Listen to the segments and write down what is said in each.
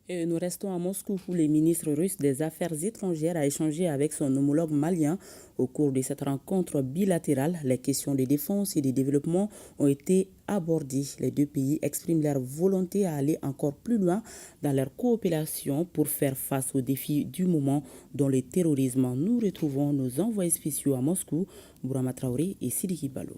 Et nous restons à Moscou où le ministre russe des Affaires étrangères a échangé avec son homologue malien. Au cours de cette rencontre bilatérale, les questions de défense et de développement ont été abordées. Les deux pays expriment leur volonté à aller encore plus loin dans leur coopération pour faire face aux défis du moment, dont le terrorisme. Nous retrouvons nos envoyés spéciaux à Moscou, Bourama Traoré et Sidiki Balo.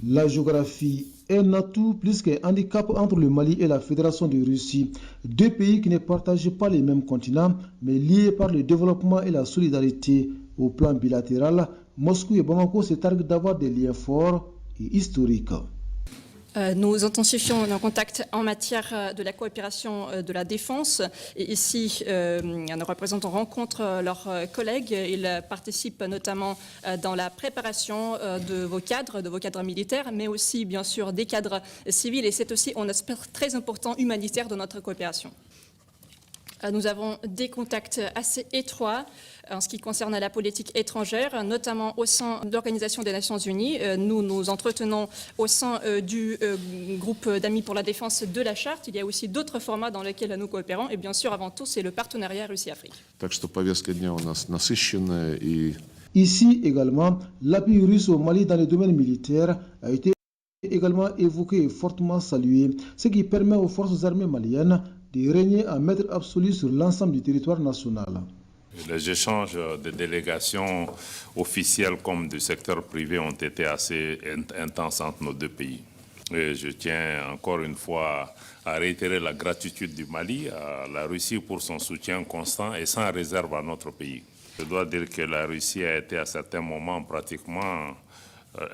La géographie est un atout plus qu'un handicap entre le Mali et la Fédération de Russie, deux pays qui ne partagent pas les mêmes continents, mais liés par le développement et la solidarité. Au plan bilatéral, Moscou et Bamako se targuent d'avoir des liens forts et historiques. Nous intensifions nos contacts en matière de la coopération de la défense. Et ici, nos représentants rencontrent leurs collègues. Ils participent notamment dans la préparation de vos cadres militaires, mais aussi, bien sûr, des cadres civils. Et c'est aussi un aspect très important humanitaire de notre coopération. Nous avons des contacts assez étroits en ce qui concerne la politique étrangère, notamment au sein de l'Organisation des Nations Unies. Nous nous entretenons au sein du groupe d'amis pour la défense de la Charte. Il y a aussi d'autres formats dans lesquels nous coopérons. Et bien sûr, avant tout, c'est le partenariat Russie-Afrique. Ici également, l'appui russe au Mali dans le domaine militaire a été également évoqué et fortement salué, ce qui permet aux forces armées maliennes de régner en maître absolu sur l'ensemble du territoire national. Les échanges de délégations officielles comme du secteur privé ont été assez intenses entre nos deux pays. Et je tiens encore une fois à réitérer la gratitude du Mali à la Russie pour son soutien constant et sans réserve à notre pays. Je dois dire que la Russie a été à certains moments pratiquement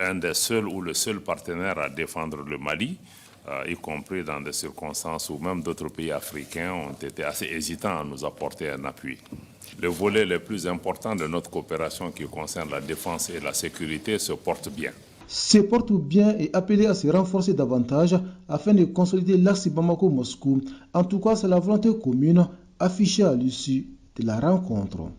un des seuls ou le seul partenaire à défendre le Mali, y compris dans des circonstances où même d'autres pays africains ont été assez hésitants à nous apporter un appui. Le volet le plus important de notre coopération qui concerne la défense et la sécurité se porte bien. Se porte bien et appelé à se renforcer davantage afin de consolider l'axe Bamako-Moscou. En tout cas, c'est la volonté commune affichée à l'issue de la rencontre.